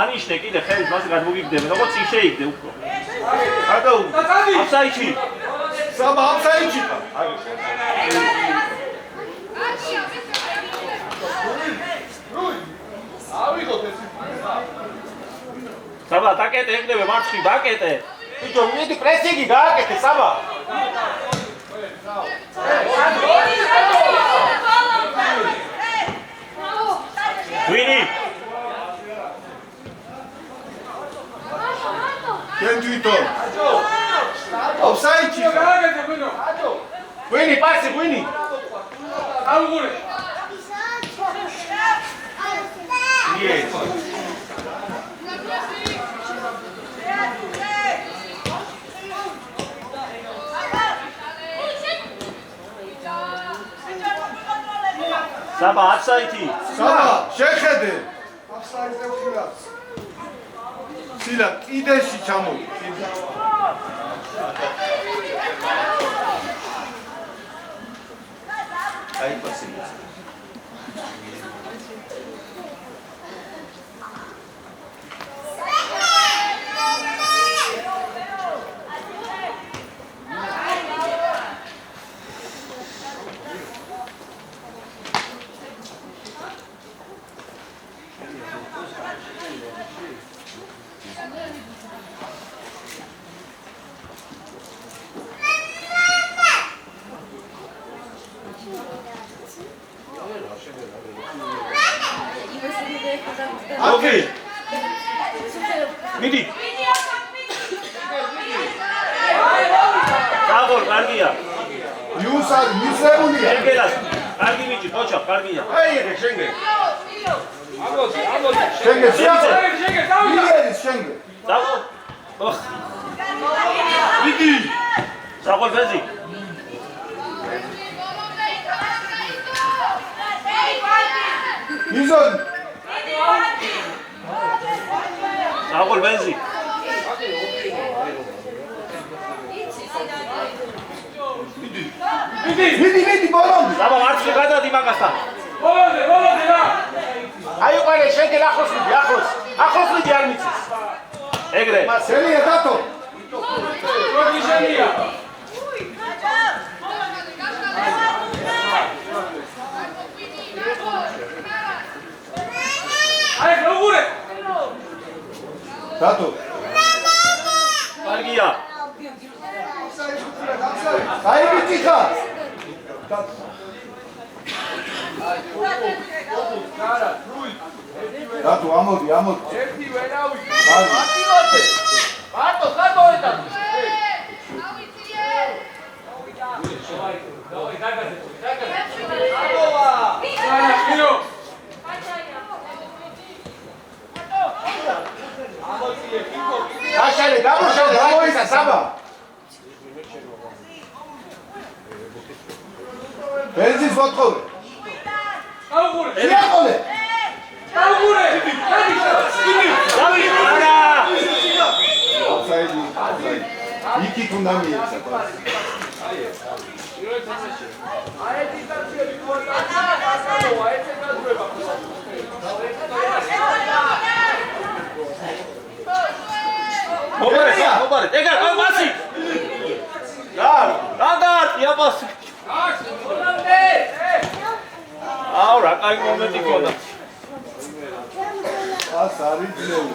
ანიშნე კიდე ხელს მას გადმოგიგდები, როგორც ის შეიგდე უფრო. რატო? აფსაიჩი. საბა აფსაიჩი. ავიღოთ ეს. საბა დაკეტე ეკდები მარცხი დაკეტე. ბიჭო, მიდი პრესინგი გააკეთე საბა. ვინი? Kentuito. Offside. Winnie, passe, Winnie. Yes. საბა აფსაიტი. საბა შეხედე. აფსაიტზე ვხილავ. ცილა კიდეში ჩამოვი. აი პასი. ოკეი. მიდი. დაგოლ კარგია. იუსად მისებულია. შენგელას. კარგი მიჭი, ხოჩა, კარგია. აი ეგ შენგე. ამოდი. შენგე. შენგე, დავიდა. იერის შენგე. დაგოლ. მიდი. დაგოლ ბეზი. იზონ. დაგოლ ბეზი. მიდი ბოლომდე. საბა მარცხი გადადი მაგასთან. მოვადი რა. აი ყარე შენგელ ახლოს მიდი, ახლოს მიდი არ მიცის. ეგრე. სელია დათო. როგორი შენია? აი როგორი? დათო. კარგია. აი ბიჭიხა. დათო ამოდი. ერთი ვერავი. მარტივოთე. მარტო გადავედა. აშალე გამოიშა საბა. ბენზინს ვოტყოვე. აღურე. შეაყოლე. აღურე. დავი, არა. აფსაიდი. იქით უნდა მიეცა. აი დისტანციები ქორდაა, აი ეს გადრება. მობარე, ეგარ, პასი. იაპასი. აუ, რა კაი მომენტი ქონდა. ას არის ძნელი.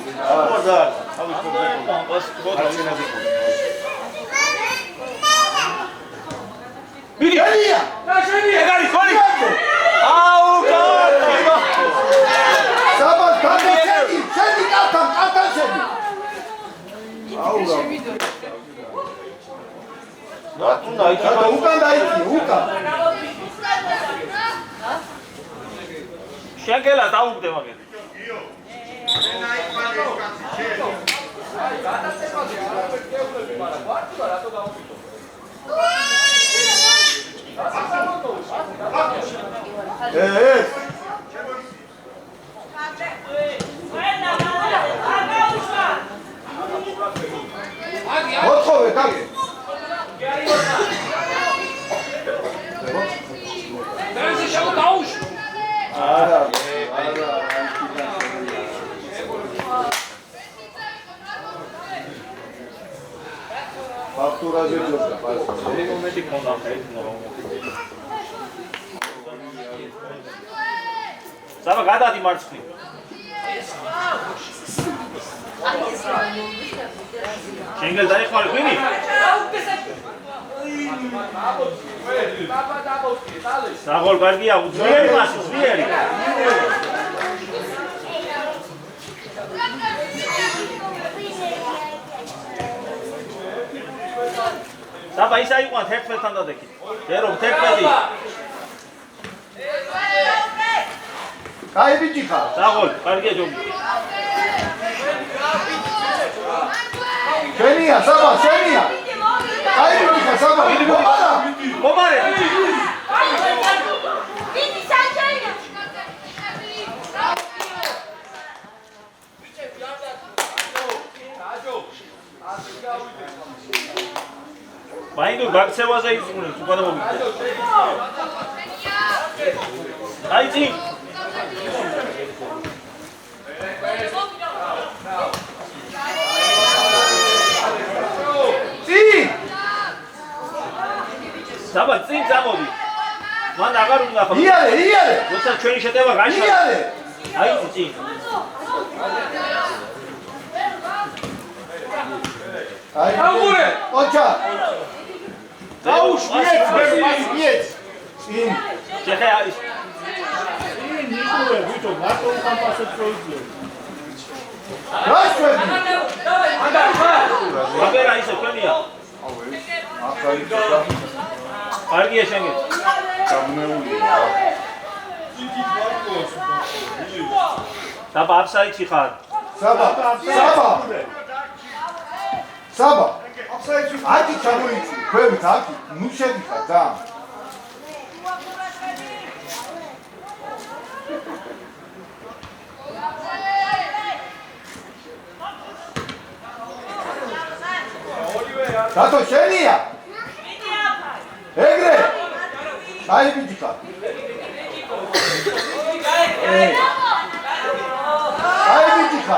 ხოდა, ამის პრობლემა. პასი ხოდა წინაზე. მიდი. შენია. ეგარი ხონი. აუ, კაცი. საბა გადაცედი. შენი კათან შენი. აუ რა. ნატუნა იქ და უკან დაიწი, უკან. შენგელა დაუგდე მაგერ. მოთხოვე კაცი. დანზე შევდაუშ. არა. ფაქტურაზე ჯობდა პასი. ეს მომენტი ქონდა ხეთ ნორმალურად. საბა გადადი მარცხნივ. შენგელ დაიხმარე ხვინი? საღოლ კარგია, ძლიერი მასი, ძლიერი. საბა ისა იყო 11-თან დადექით. ჯერო 11. კაი ბიჭიხა. საღოლ, კარგია ჯობი. შენია, საბა, შენია. კაი ბიჭიხა, საბა. მომარე. Vidi Sanchezia! გაქცევაზე იწუნებს, უკანა მოგიგდე. აი წინ. წინ! დაბა წინ წამოდი. მან აღარ უნდა ხო. იარე! როცა ჩვენი შეტევა გაშა. იარე! აი წინ. Αγούρε! ოჩა! დაუშ, მიეც! წინ! შეხე არის. გაშვები! აბერა ისე ქვენია. კარგია შენგეთ. დაბა აფსაიდში ხარ. საბა! აკი ჩამოიწი, ქვევით აკი, ნუ შედიხარ და. დათო შენია? ეგრე! აი ბიჭიკა. აი ბიჭიკა.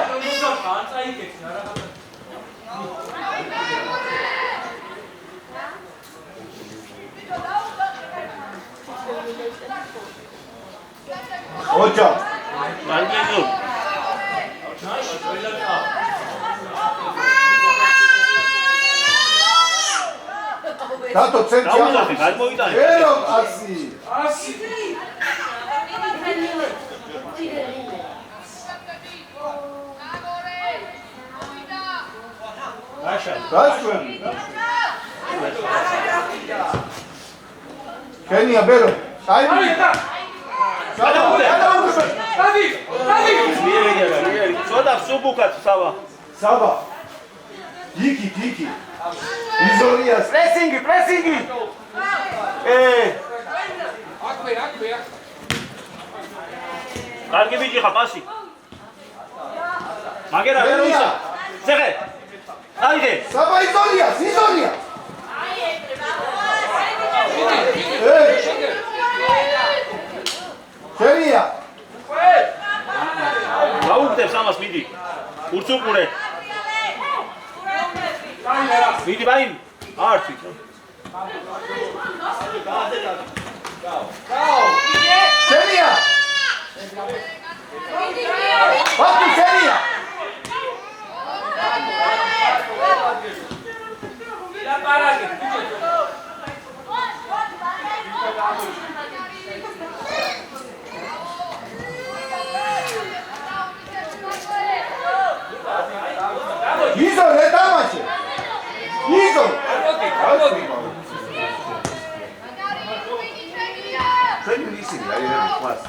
ოჯა. მარგინო. დათო ცენტრი დაუძახე, გადმოიტანე. ერო ასი. გაშვები. შენია ბერო. აი ცოტა სუბუკაც სავა. საბა. იქით. იზორიას. პრესინგი. კარგი ბიჭი ხარ, პასი. მაგერა ვერ უშა. ზეხე. აიღე. საბა იზორიას. შენია. გაუგდებს ამას მიდი. ურცუყურე. მიდი ბაინ. არტი. შენია. ბატი შენია. იზო რე დამაშე. იზო. Training easy, I have a class.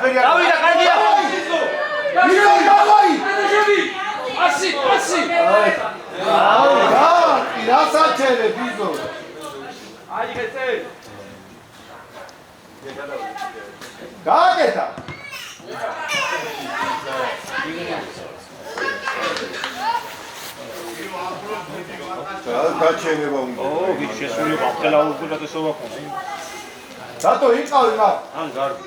დავიდა კარგია. იზო დავაი. ასი. რასაჩერე ბიზო. გააკეთა. გაჩენება უნდა. ო, ვიცი შესული ვახტელა უგულათესობა ქონდა. დათო იყავი მაგ. ან გარბი.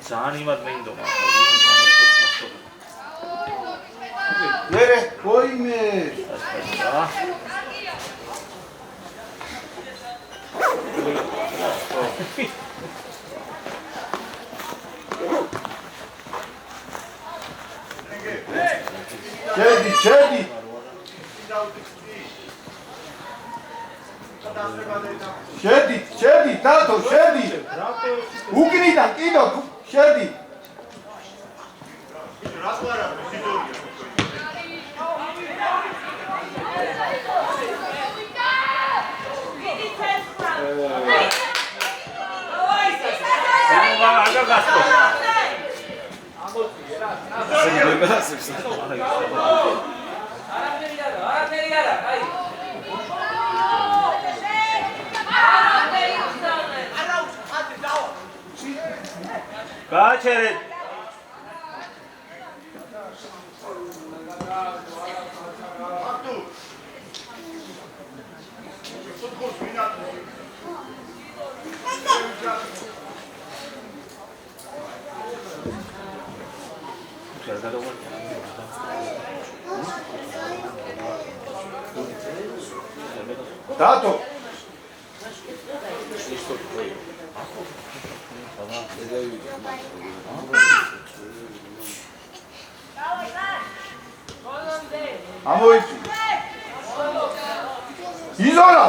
ძალიან იმად მეინდო მაგრამ ერე გოიმე. შედი. შედი, დათო, შედი. უკნიდან კიდო, შედი. გააჩერეთ. Dato. Amoici. Isola.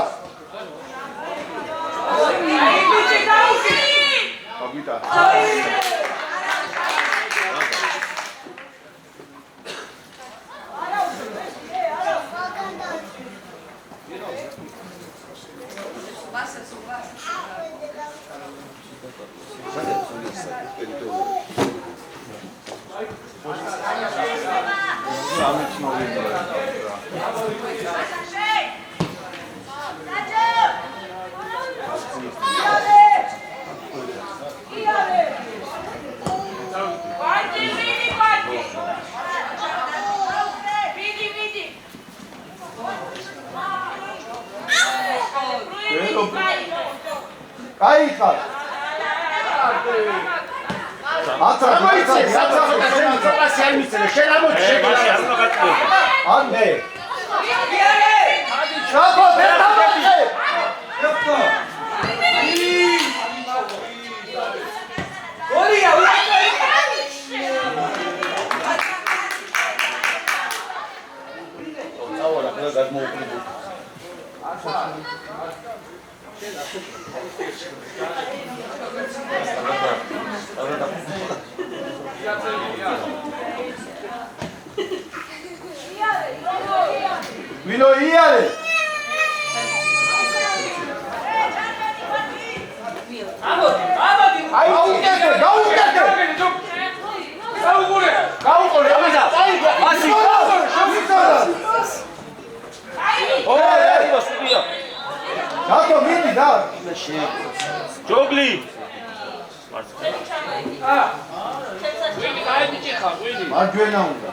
Capita. Aí, cara. Vino iare. Dato vini da. Jogli. Margena უნდა.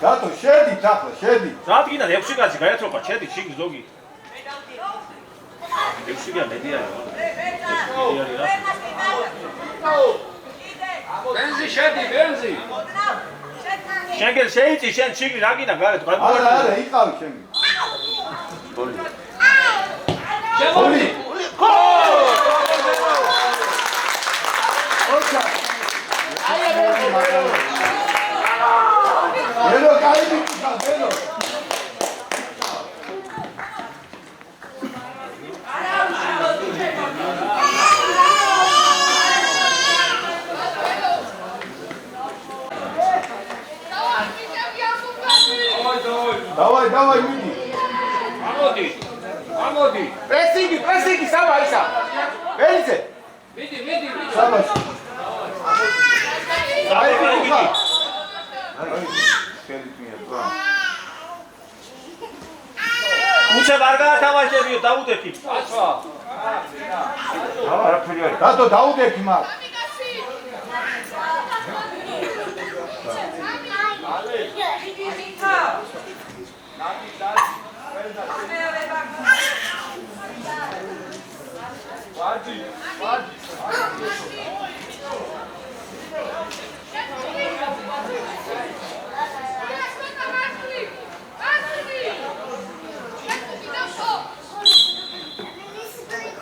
Dato შედი ახლა შედი. რა დგინდა 6 კაცი გაეთრობა ჩედი შიგ ზოგი. 6-ია მედია. ბენზი შედი ბენზი. შენგელ შეიწი შენ შიგ რა გინდა გარეთ გადმოგვარდა. არა იყავი შენი. გოლი. გოლი. Velo caído, velo. Давай, Миди. Амоди. Прессинги, сама Иса. Велице. Миди. Сама. უჩა არ გაათამაშებიო დაუდექი. აჩვა. რა ფერი არის? დადო დაუდექი მაგ.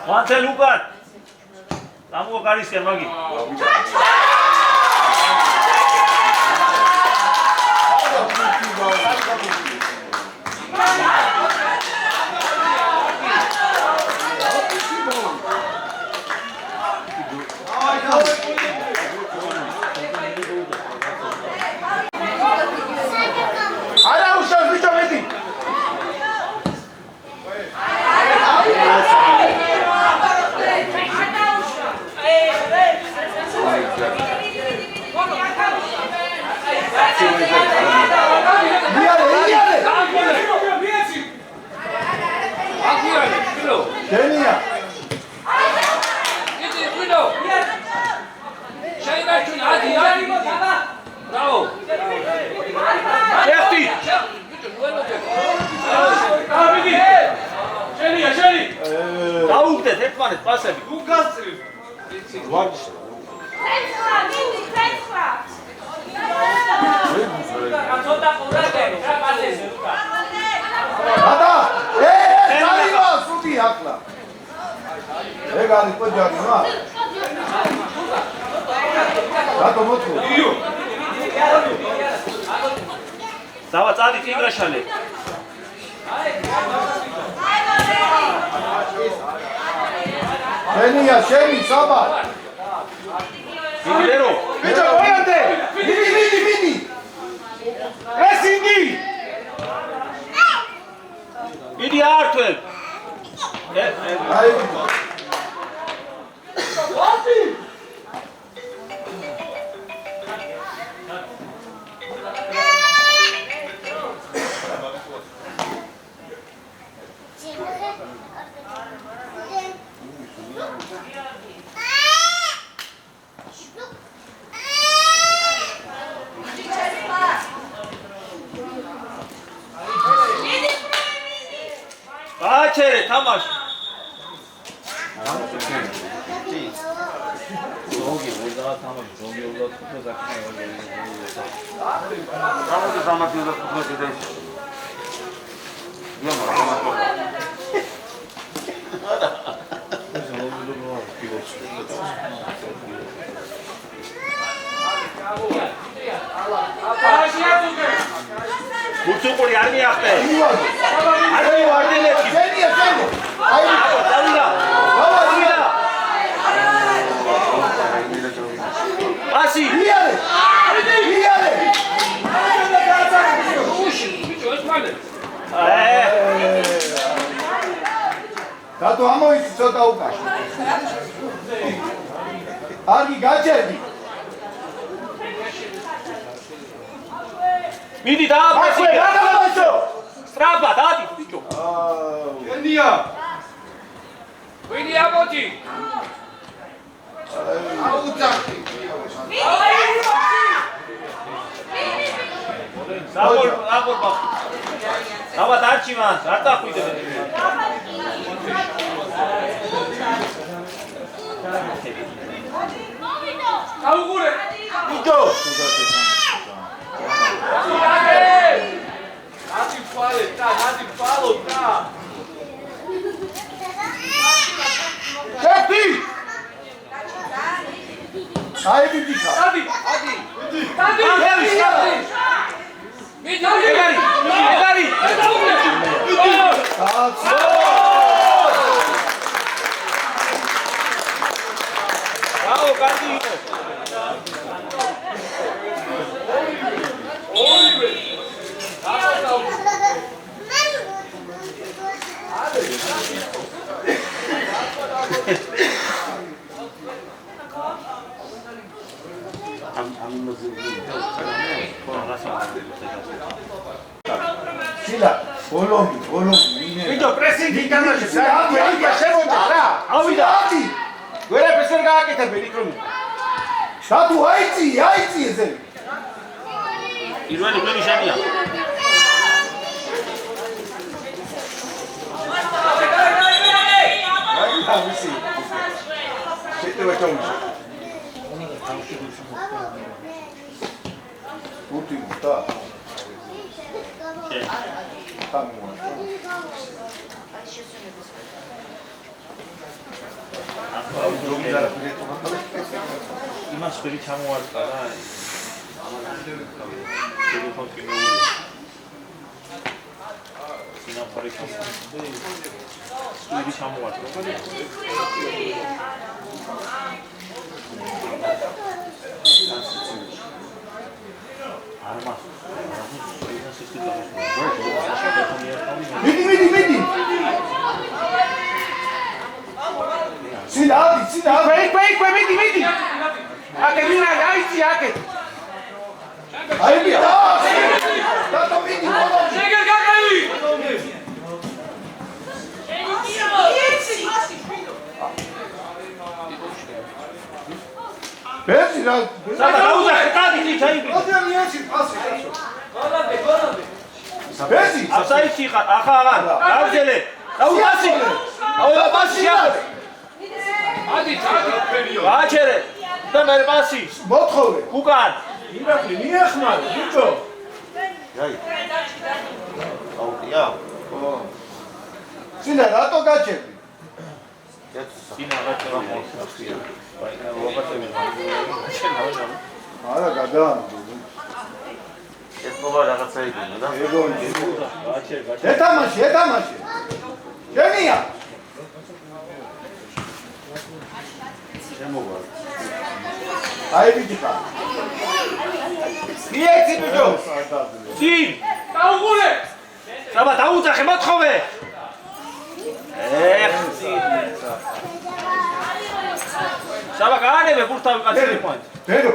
Ванте Лукат. Там ამო გარისკენ მაგი. არა უშავს ბიჭო მეტი. გენია. Bravo! ერთი. დაუგდეთ ერთმანეთს პასები. ატა დაივა სუდი ახლა ეგ არის პოჯარი მა რატო მოთხოვ დავა წადი ტიგრაშალე. გენია შენი საბა მიგლერო. ბიჭო მოიანდე მიდი პრესინგი მიდი ართველ. აი გააჩერე თამაშ. უცუყური არ მიახტე. არ მივარდელეთი. გენია აი დავიდა. პასი. იარე რატო ამოიცი ცოტა უკაში არგი გაჭერდი მიდი დააპრესი. რა დავაჭო სტრაფა დადი ბიჭო. გენია Vini aboti! აუძახი აბორბა. დავა დარჩი მას, არ დახვიდე. Augure! ბიჭო Nati falo, tá! შეფი აი ბიჭო Adi! ეგარი. აცო რაო კარგი იყო. სილა ბოლომი ბიჭო პრესინგი თამაშებს რა ვერია შემოჭა რა ავიდა. ვერაფერს არ გააკეთებენ იქ რომ შატუ აიცი ესე პირველი გოლი შენია. აი თავისი შეტევა ჩაუში უთი და თამუა იმას ხელი ჩამოარტყა რა. ტელეფონ კინოური. სინაფარი ჩამოარტყა. სტუდი ჩამოარტყა. არმა. მიდი. სინადი. მიდი. აკე მინა გაიცი აკე. აი მი და მიდი მოდი. შეგერ გაგალი. ბეზი რა. დაუძახე დადი ჩაიგრი. ადამიანში პასი. გოლანდე. ბეზი. აფსაიდში ხარ, ახლა დავძელე. დაუძახე. აუ პასი ახლა. ადი. გააჩერე. და მე პასი. მოთხოვე. უკან. ირაკლი მიეხმარე, ბიჭო. აი. აუტია. ო. სინა რატო გაჩერდი? სინა გაჩერდა მოხსნა. ვაინა ვაბატები მაგრამ არა გადაანდო. ეს ყოლა რაღაცა იქნება და ეგონი. გაჩერდა. ეთამაში. შენია. შემოვა. აი ბიჭო. მიეცი ბიჭო. სინ. დაუღურე. საბა დაუძახე მოთხოვე. საბა გაანებე ბურთავი კაცი პოინტ. ბერო.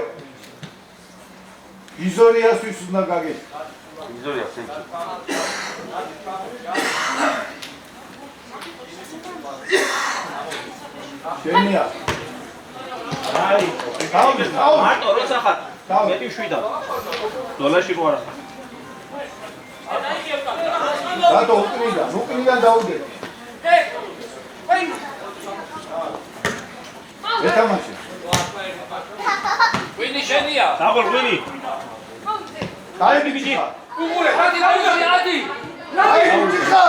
იზორიასთვის უნდა გაგეჭი. იზორია სენჩი. შენია. აი, დავი. მარტო როცა ხარ? მეტი შვიდა. დოლარში რო არა ხარ. რატო უკნიდან დაუდე. ეთამაში. ვინი შენია? დაგორ ვინი? აი ბიჭი. უღურე, ადი დაუღურე, ადი. აი ბიჭი ხა.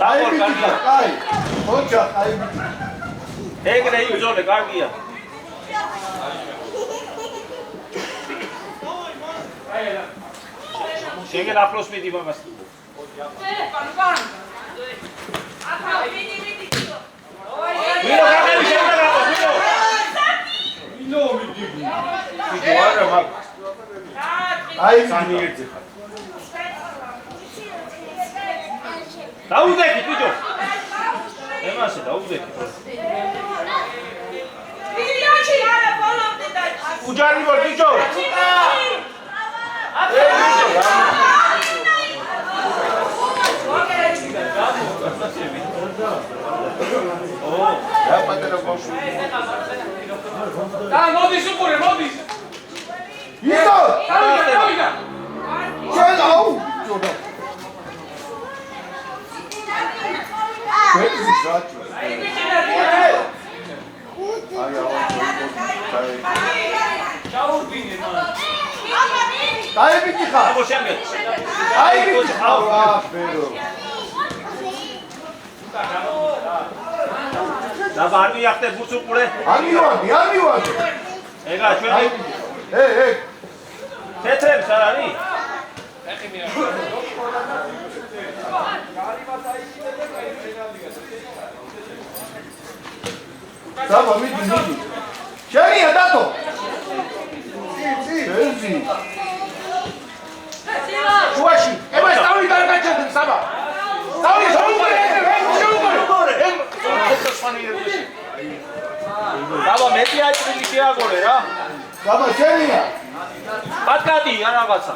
აი ბიჭი, აი. ოჯა, აი ბიჭი. ეგრე იბრძოლე, კარგია. შეგერ ახლოს მიდი მაგას. ვინო გაგები შემდგარაყო, ვინო? ვინო მიდი. ვიდო არა მაგ. აი სამი ბიჭი. ერთი ხარ. დაუდექი, ვიდო. ემასე დაუდექი. უჯარი ვარ, ვიდო. რა პატარა ბავშვი. და მოდის უყურე, მოდის. იდო. დავიდა. შენ აუ ბიჭო. ბეჭი საჭო. აი ბიჭი. აი აუ. ჩაუდინე მან. აი ბიჭი ხა. აბო შემგე. აი ბიჭი ხა. ბერო. და ბარდი ახტე ბურს უყურე. ამივადი. ეგა აი ჩვენი ბიჭი. ე. თეთრებს არ არის? ეხი მირა. საბა მიდი. შენია დათო. ბეზი. შუაში. ება სტავი დაგაჭერდი საბა. სტავი შეუყურე. დაბა მეტი აჭრილი შეაგორე რა. საბა შენია. პატკატი რა რაღაცა.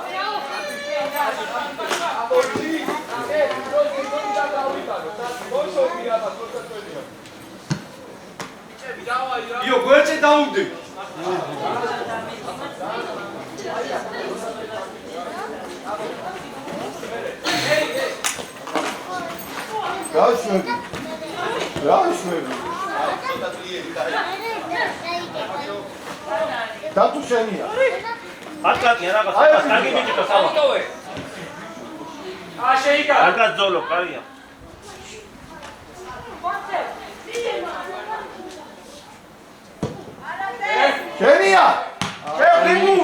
იო გვერდზე დაუდე. გაშვები. დათუ შენია. აკაკი რაღაც დაგიმიჭდა სავა. შეიკა. აკაკ ძოლო, კარია. შენია. შეფრიგუ.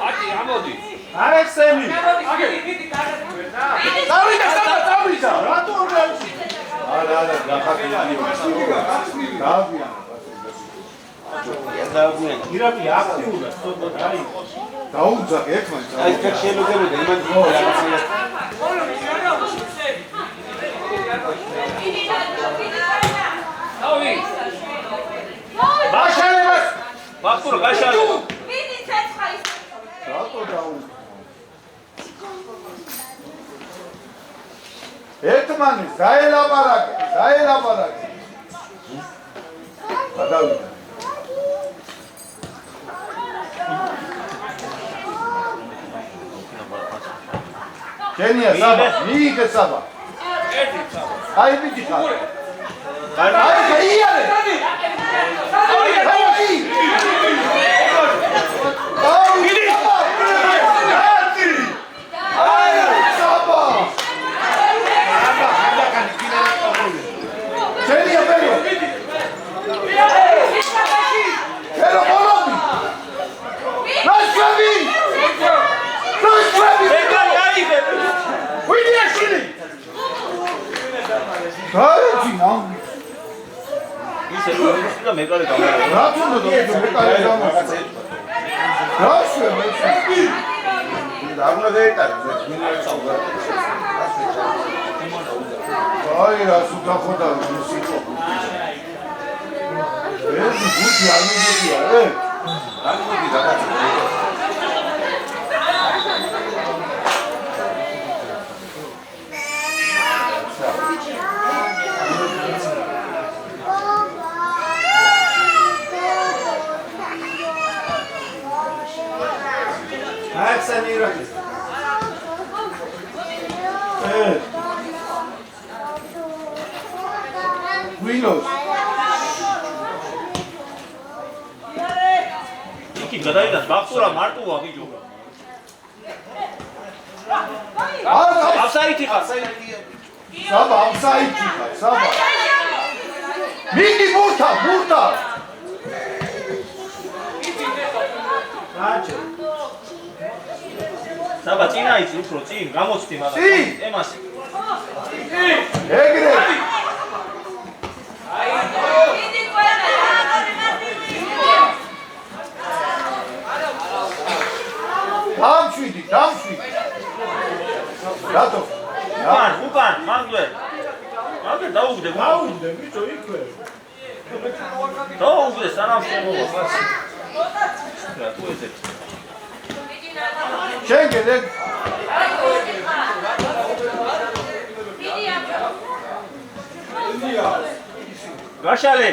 აკი ამოდი. არესენი. დავიდა სადა დავიდა. რატო არ გავში? არა, გახატილი. დავია. ირაკი აქტიურია, სწორად არის. დაუძა ერთმანეთს. აი ეს შეიძლება იმან რაღაცა დავი. მაშალებას. ვახტურა გაშალე. რატო დაუძა? ერთმანეთს დაელაპარაკე. გადავიდა. შენია საბა, მიიღე საბა. ერთი საბა. აი მიდი ხარ. კარგი. აი შეიარე. ისე რომ ისე მეკარე გამარა. რა თუნდა მეკარე გამარა. რა შევა? დაგნა დაიტანე მინერალსა. აი რა სულ ხოდა სიტყვა. ეს გუთი არ მიგია, არ მოდი რაღაცა. Axel Irakis. Windows. იქი გადაიდა ვახტურა მარტოა ბიჭო. აფსაიტი ხარ. საბა აფსაიტი ხარ, საბა. მიდი ბურთა. რაჭე. საბა წინა იცი უფრო წინ გამოცდი მაგას. ემასი. ეგრე. დამშვიდი. რატო? უკან, მაგდე. მაგდე დაუგდე, ბიჭო იქვე. დაუგდე სანამ შემოვა. რა თუ ესე? შენგედე. გაშალე.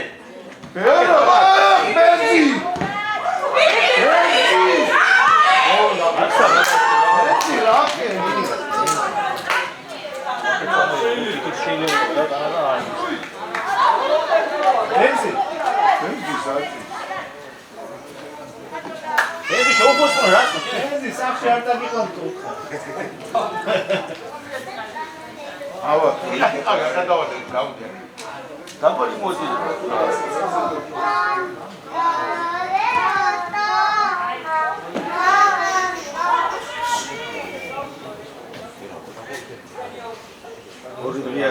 მერსი. ეს შეუპოსტო რა? ეს სახში არ დაგიყვანო. ავა, გადავადე, გავდე. დაბალი მოდი. ორი დღეა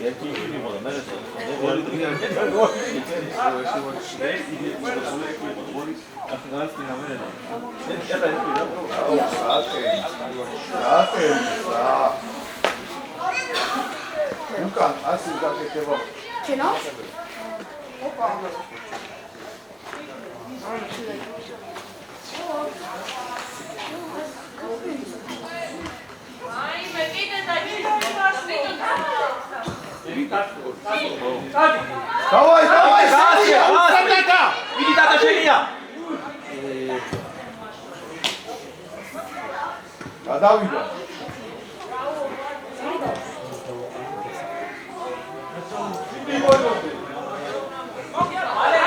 ერთი ისინი მოდა მე ორი დღეა უკან ასე გაკეთება. ჩენო? ოპა. აი მე კიდე დაიწყო. დავაი, გასია, იგი დადაშენია. გადავიდა. Ale,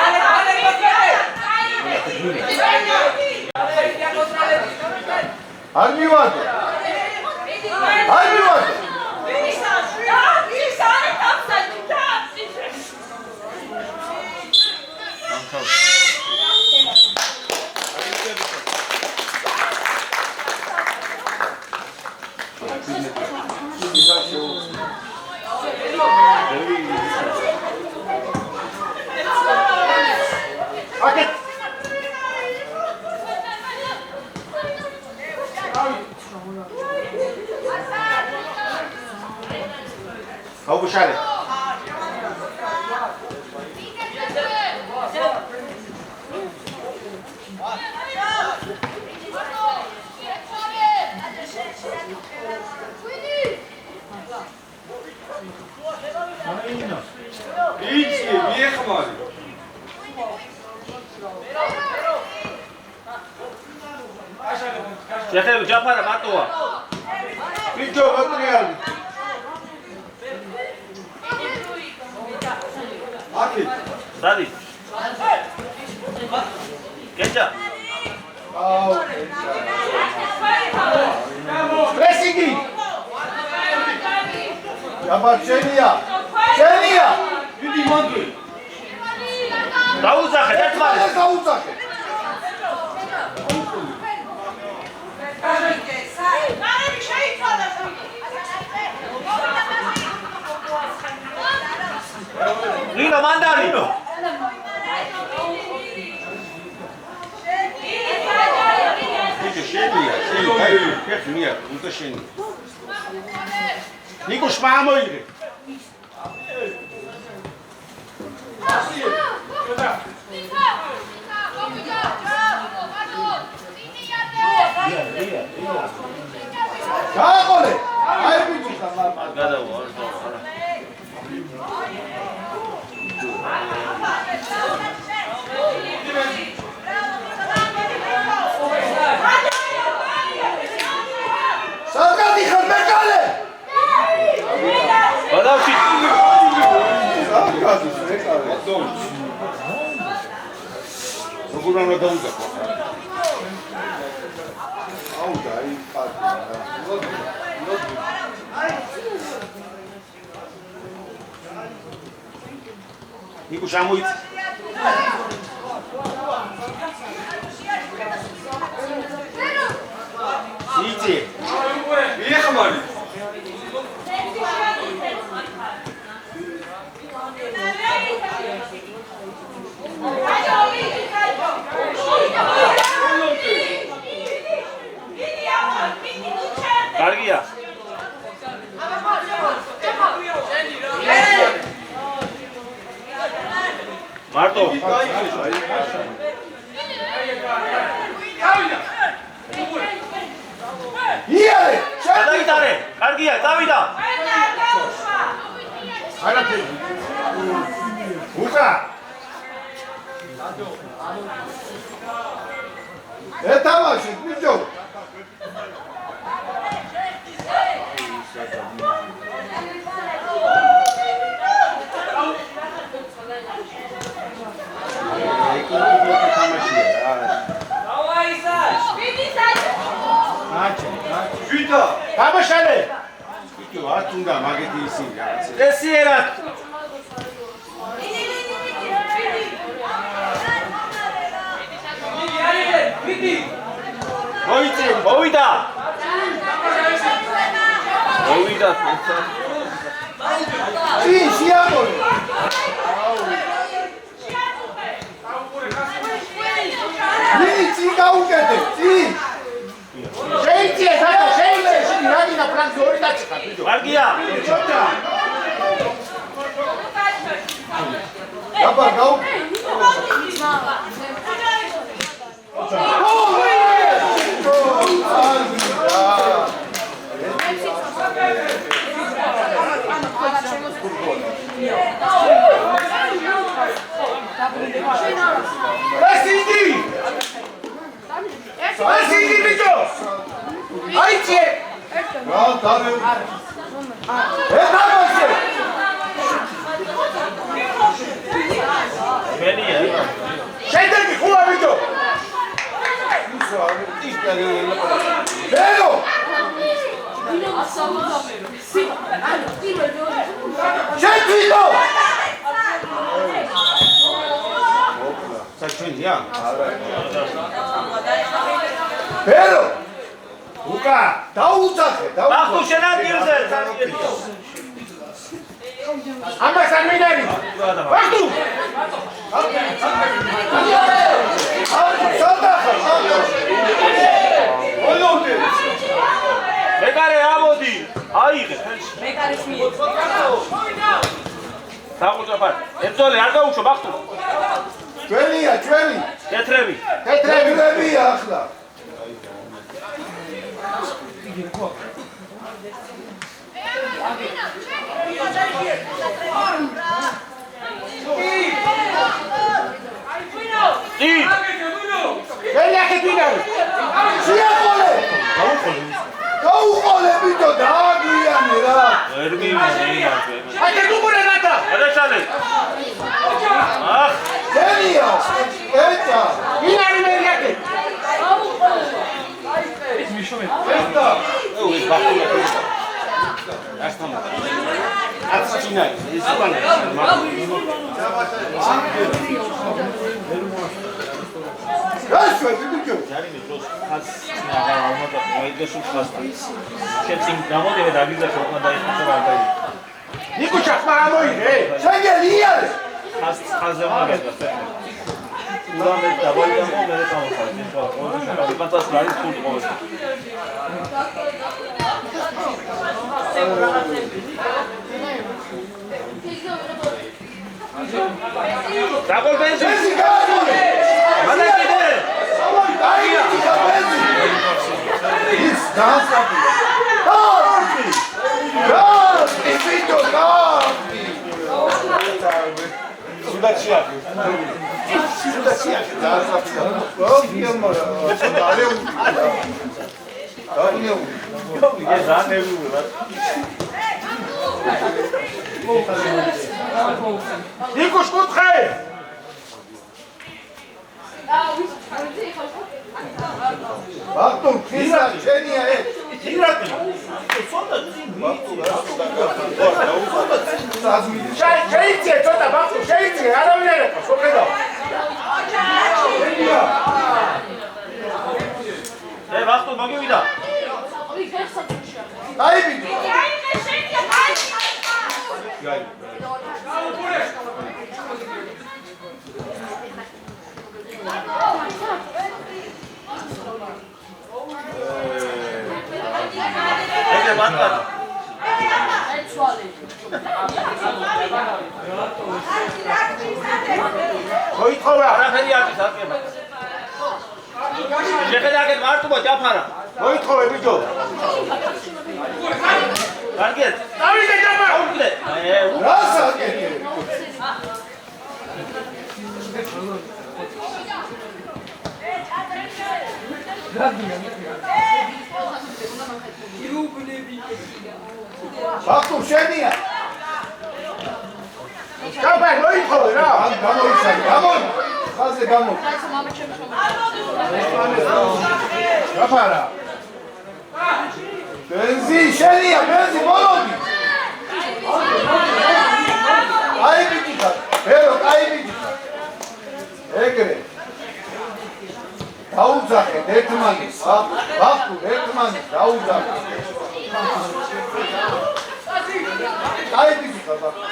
არ მივარდა. არ მივარდა. Kaubuşare. İyi, niye kamarı? Şeker Japara matova. Bicho, oturuyalım. Akil. Sadi. Genca. Pressingi. Yapar Şeniya. Şeniya. Yürü mandı. Davuzakhe, detmari. Hadi kavuzak. Nino mandarino. Bicho, Şeniya. Şeniya. Şeniya. Bu da Şeniya. Niko şmamo iri. Kakole. Ay bicho tamam. Gada var. Sargati kharbekale. Badavchi. Sargati kharbekale. Როგორ დაუზა? აუ დაიფატა. Niko Shamuit. Iti. Niye kamarı? Kargia. Marto. იარე, გადაიტარე. კარგია, წავიდა. არაფერი. უკა. ეთამაში, ბიჭო. Vita. გამაშალე. ბიჭო, არ თუნდა მაგეთი ისინი რაღაცა. ესიერად. მოიწე, მოვიდა. მოვიდა. ჭი, შეამონე. ჭი გაუკეთე, ჭი. შეიძლება, საერთოდ შეიძლება, რადინა ფრანკი ორი დაჭიხა, ბიჭო. კარგია. ჩოთა. დაბა, გაუ. Pressingi! Pressingi, bicho! Aici! Da, tare! Etamashe! მენია. Șederi, cum, bicho! ბერო შეთვითო საჩვენია ბერო უკა დაუძახე ბახტუ შენ ადგილზე საჭირო ამას არ მინარი ბახტუ მეკარე ამოდი აიღე მეკარის მიერ დაუჭაფარ ებრძოლე არ გაუშო ბახტუ ჩვენია ჩვენი კეთრები კეთრებია ახლა ი ველი აკეთინარი შეაყოლე გაუყოლე ბიჭო დააგვიანე რა ვერ მივიდა აკეთე უყურე რადა გადაშალე ახ დენია ეცა ინარი მერი აკეთე ესა ой ბახტუ ასთან აცინაი ისპანა გასვე ბიჭო ჯარიმი დროს ხას აღარ ამოდა მოიგეშო ხასთან შეცინ გამოდე დაგიზა შოქნა დაიხსნა რა დაი ნიკუჩა ხმა მოიგე შეგელია ხაზე მაგადა ურამე დავაიდა მომერე გამოფარდი ხო ორი პატას არის თუ ყოველ დაგოლ ბენზი ეს გაგოლე მადა კიდე აი გაბეზი ის დაასაბი გაბი ბიჭო გაბი სუდაცია დაასაბი გაბი მარა დალე გაბი ზანები რა ნიკუშ კუთხე ბახტუ ხისა შენია ეს ირაკი სონდა შეიცე ცოტა ბახტუ შეიცე არავინ არ ეყავს შოხედავ ბახტუ მოგივიდა აი ბიჭო ეგრე ბატა მოითხოვა არაფერი არის აკება შეხედაკეთ მარტო ჯაფარა მოითხოვე ბიჭო კარგია დავიდე ჯაფა აუკლე რას აკეთე ბახტუ შენია ჯაფა მოითხოვე რა გამოიცანი გამოი ხაზე გამო ჯაფა რა ბენზი შენია ბენზი მოლოდი აი ბიჭიკა ბერო აი ბიჭიკა ეგრე დაუძახე ერთმანეთს ბახტუ ერთმანეთს დაუძახე აი ბიჭიკა ბახტუ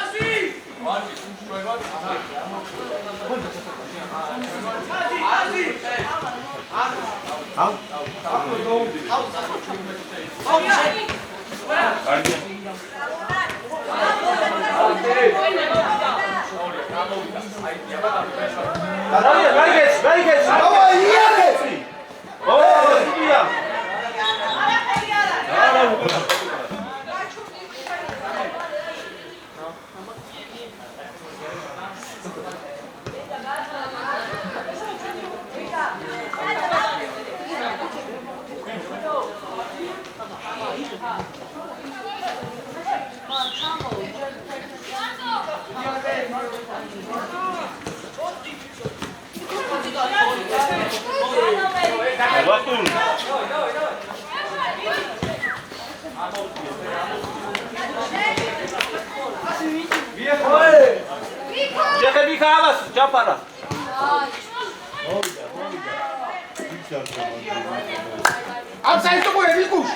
აკეთები ხა ამას ჯაფარა. Outside to where Vikush.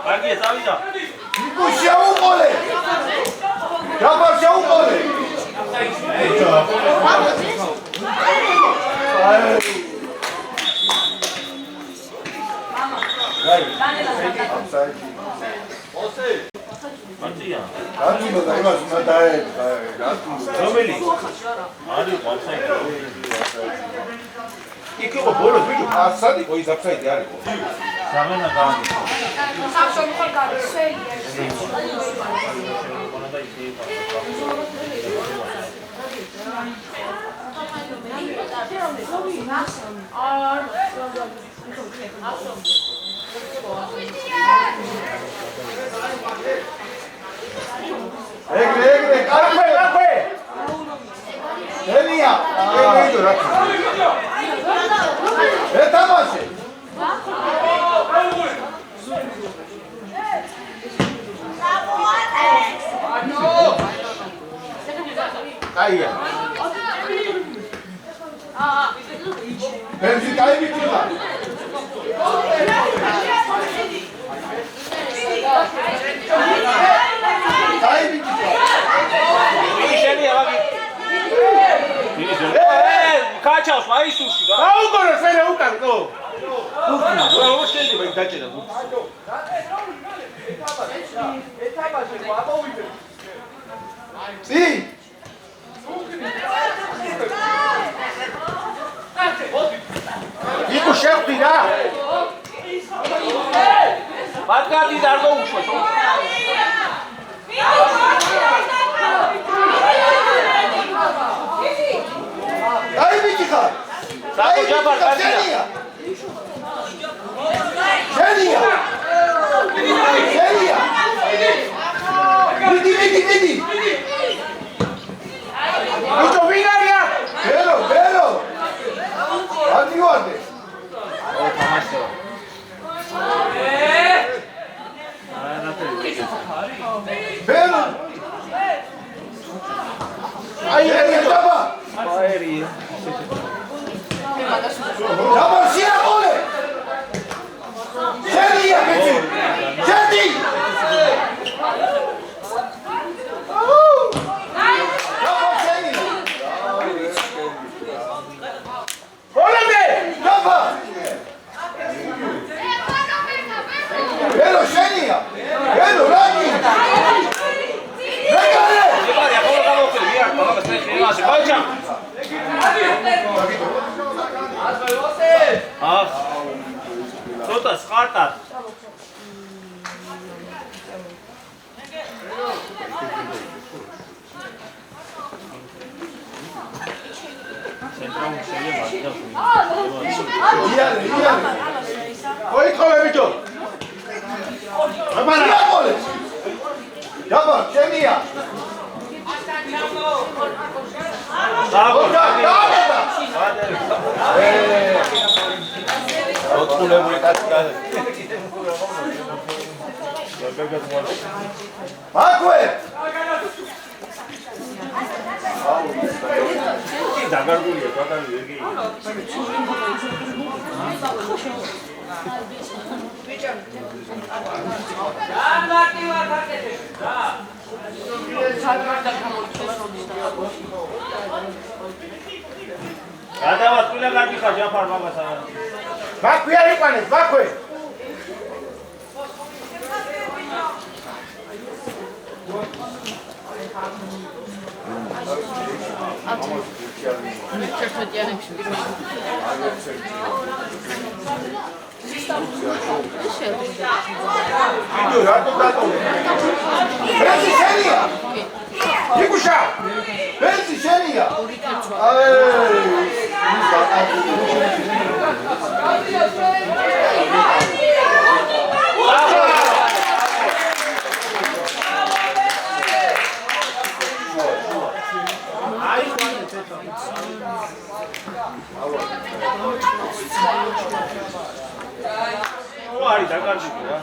Კარგია, წავიდა. Vikush შეუყოლე. ჯაფარ შეუყოლე. მარტია. გაწუდა და იმას უნდა დაერქვა. რომელი? არის ვაფსაიტი. იქ იყო ბოლოს ბიჭო, ასად იყო ის აფსაიტი არ იყო. სამენა გაამი. სახშობ ხარ გავისვენია. ეგრე, კაფე. ელია, ეგრე რა. ეთამაშე. აია. ბენზი გაიგიჩება. კაჩავს აისუში რა. აუგორო სერე უკან კო. რა შეიძლება იქ დაჭერა. წი. იქ შევხვდი რა. მაგადი არ მოუშვეს. აი ვიჭი ხარ. საკო ჯაფარ კარგია. შენია. მიდი. ვიჭო ვინ არია? ბერო. ადიوارდე. ო თამაშო. ბერო. აი დაბა. აერი. დაბა შეაყოლე. შენია ბიჭი. შედი. ცოტა სყარტად. ცენტრალურ შეიძლება ოი ხოლე ბიჭო. აბარა ყოლე. დაბა, შენია. ოთხულებული კაცი გაზე. აკვე. დაგარგულია, დაგარგული იგი. გადავა წინა კარგი ხარ ჯაფარ მაგას არა. ბაქვი არ იყვანეს, ბაქვი. ვიდეო რატო დატოვე? ბენზი შენია. იგუშა. ბენზი შენია. არის დაკარგული რა.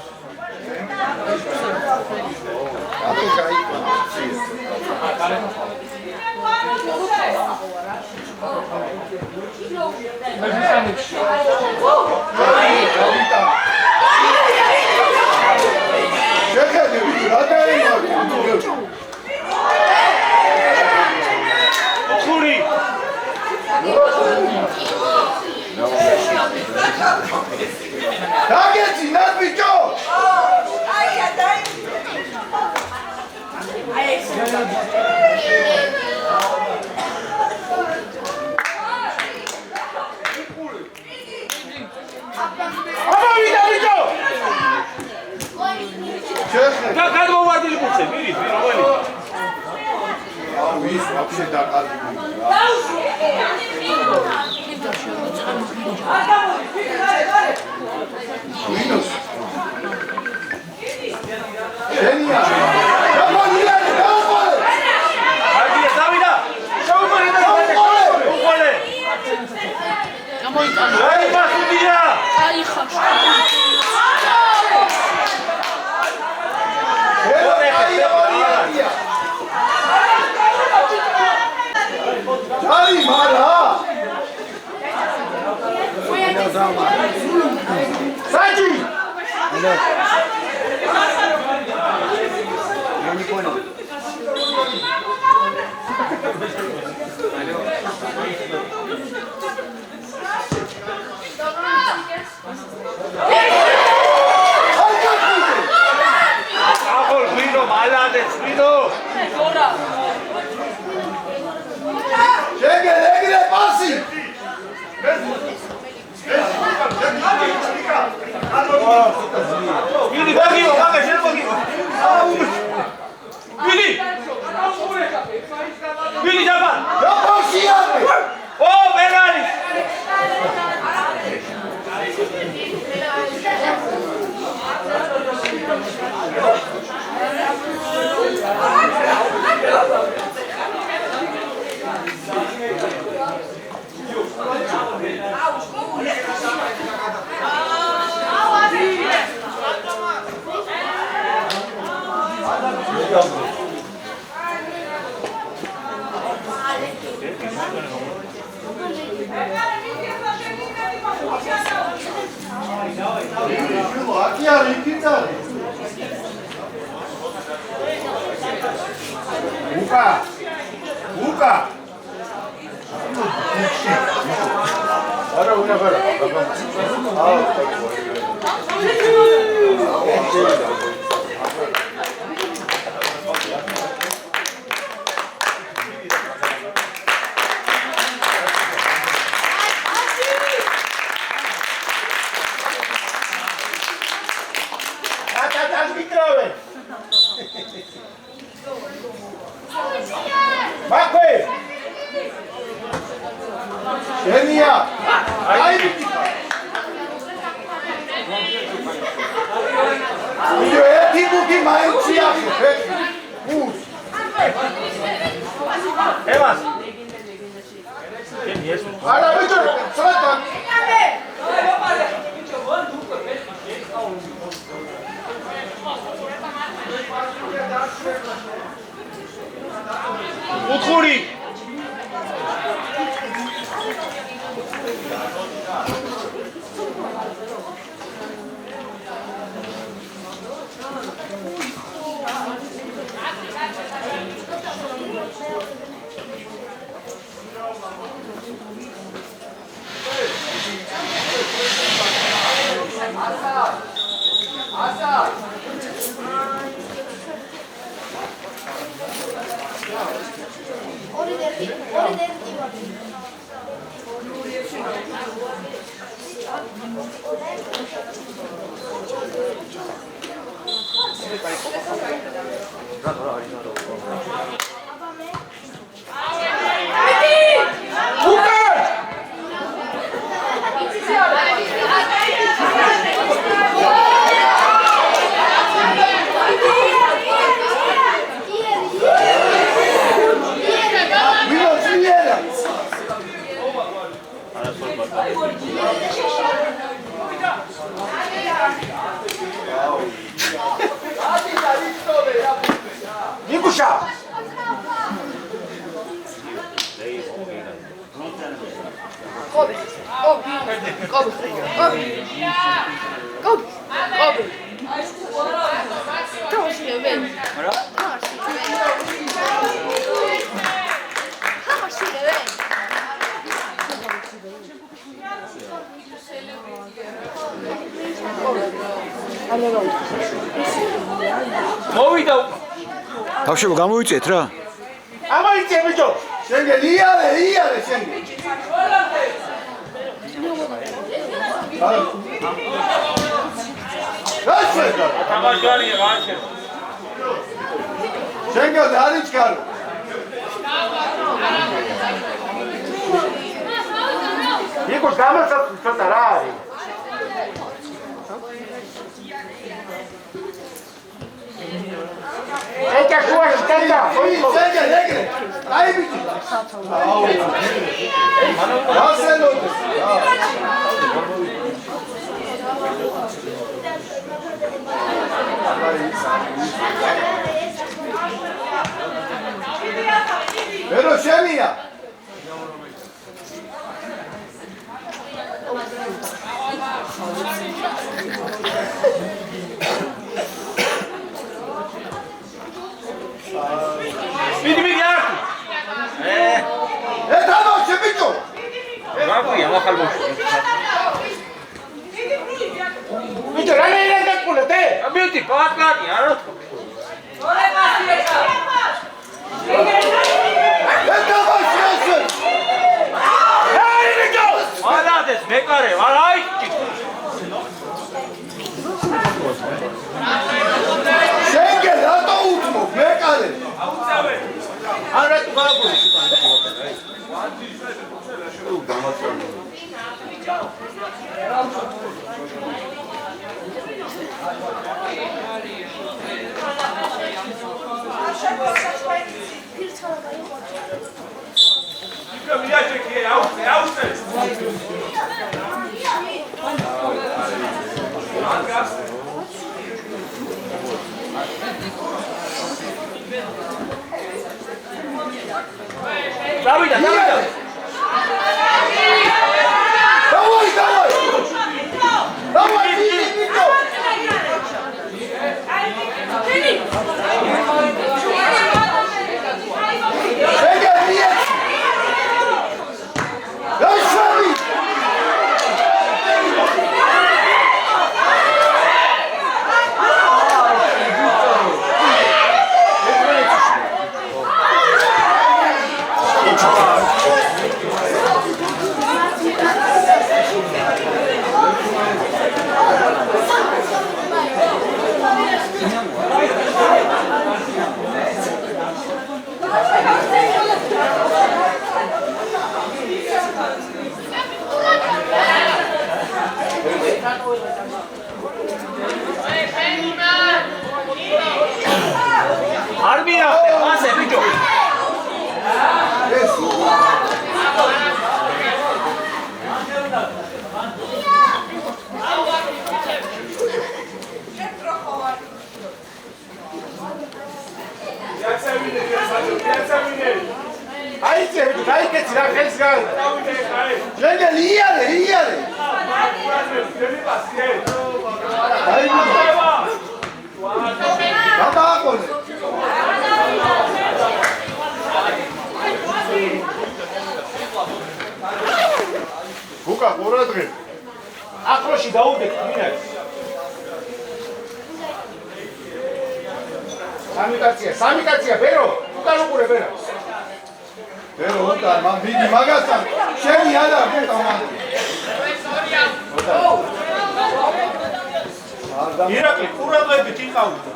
გუშა. Kobe. მოვიდა ბავშვებო გამოიწეთ რა ამოიწე ბიჭო. შენგე იარე შენგე. გასვედა. თამაშგარია გააჩერე შენგე არის კარო. იქ გამოსած ცოტა რა არის. ეკა შუაში ტენდა. შენგე ეგრე. აი ბიჭო. აუ. გასელოდეს. Pero შენია. მიდი არ თამაში ბიჭო. გაგვია ახალბოში ბიჭო რა ნეირა დაკულეთ? მიდი პატკაკი არ მალადეს მეკარე ვარაი შენგე რატო უთმო მეკარე? არა თუ გაგვი დავიდა დავай ბიჭო. შენგე მიეც. გასვები. არმია ასე ბიჭო აიცე ბიჭო დაიკეცი რა ხელს გა. შენგე იარე. აი ბიჭო. გადააყოლე. გუკა ყურადღე. ახლოში დაუდეთ მინაც. სამიკაცია ბერო. უკან უყურე ბერა. ბერო უკან მიდი მაგასთან. შენი არა გუკა მაგ. ირაკლი ყურადღებით იყავდა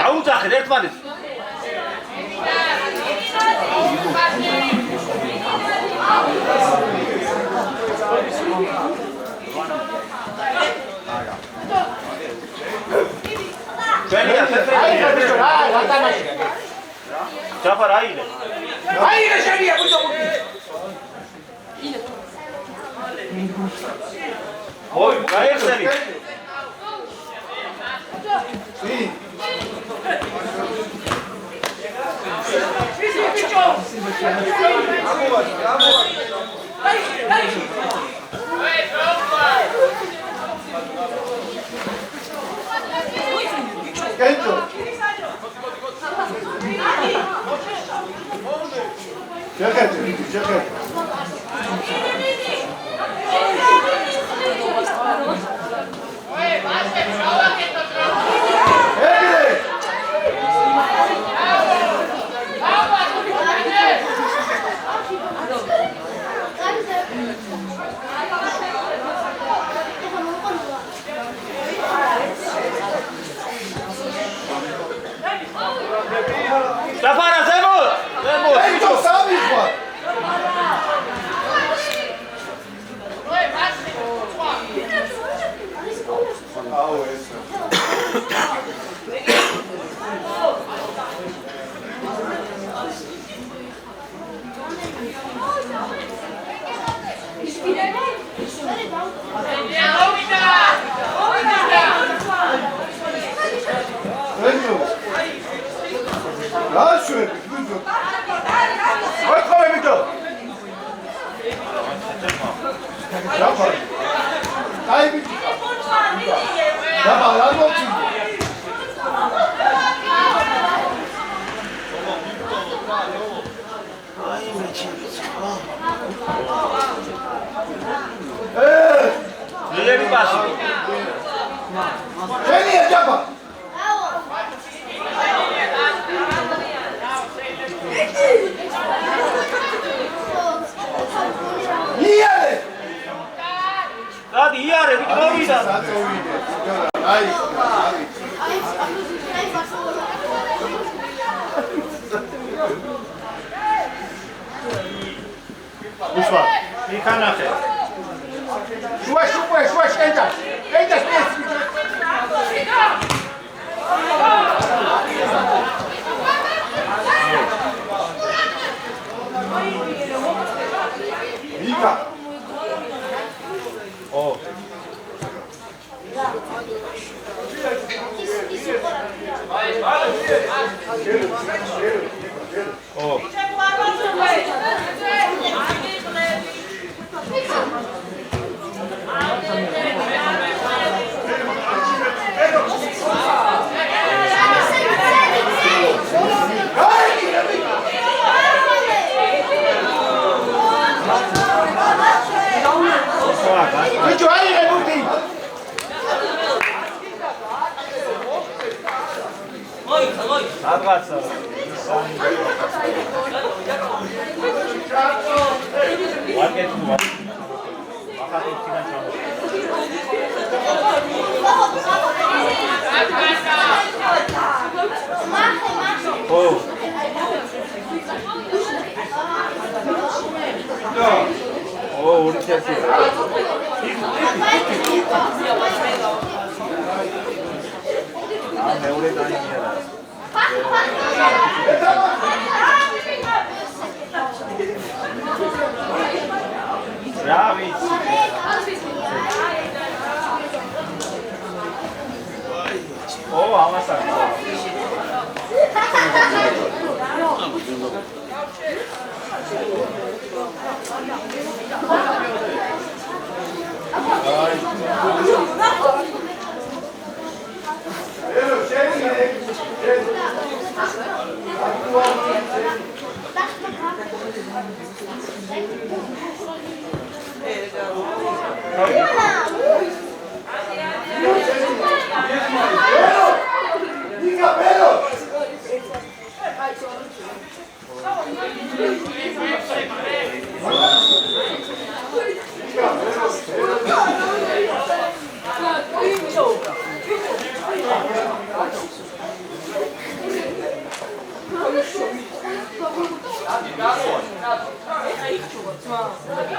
დაუძახეთ ერთმანეთს ჩვენია ბიჭო რა თამაში. ჯაფარ აიღე შენია ბიჭო. ой, გაიხსენი. ი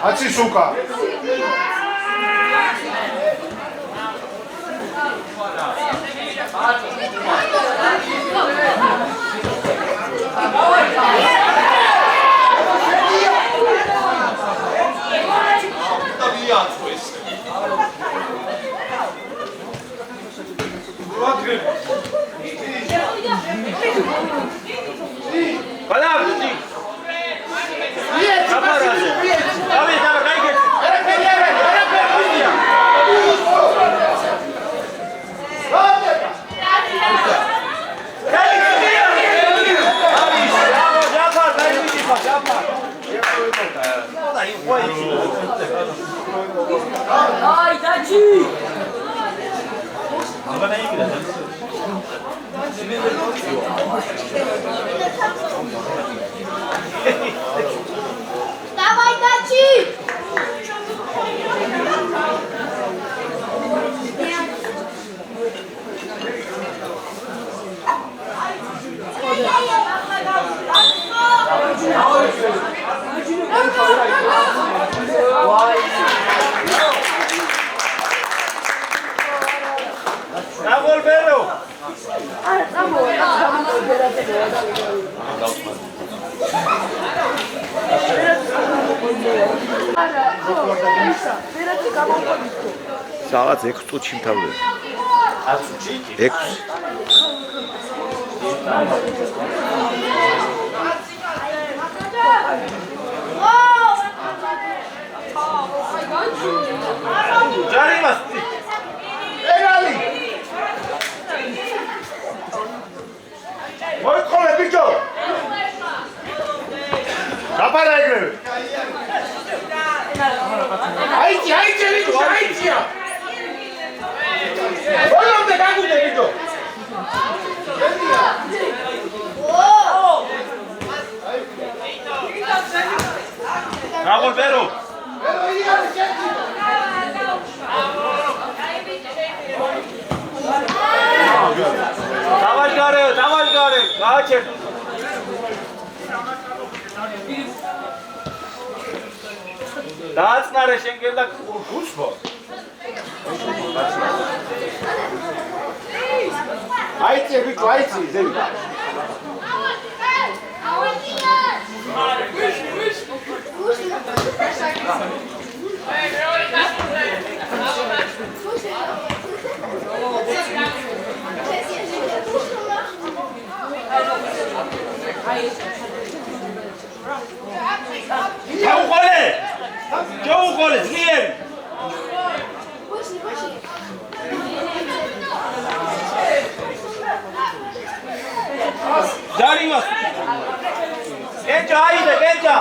Açisuka. Agora aí, cara. Давай, Дачи! Agora Bero. Რაღაც 6 წუთში მთავრდება. 10 წუთში? 6. ჯარი მას. ერალი მოიწყოლე ბიჭო გაფარა ეგრევე აიჭი ბიჭო აიჭია ბოლომდე გაგვიდე ბიჭო Agora Bero. ბერო იარი შეჭი Давай, გააჩერდ. დააწნარე შენ გელდა გუშბო. აიჭი ბიჭო აიჭი ზევი ჩაუყოლე ძლიერი. ჯარი მას. გენჯა აიდე, გენჯა.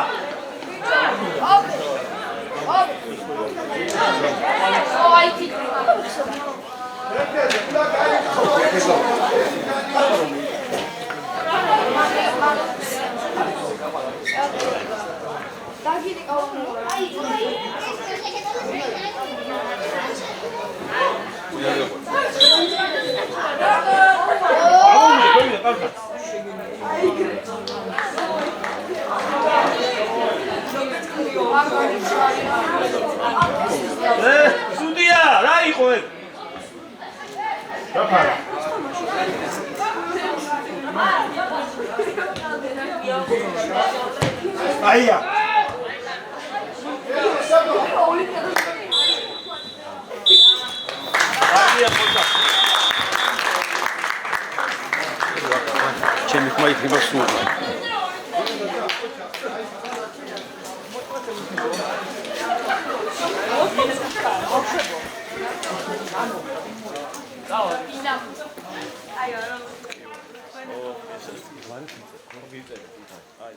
სუდია, რა იყო ეგ? გაფარა აია ჩემი ხმა იქნება სულ. აი,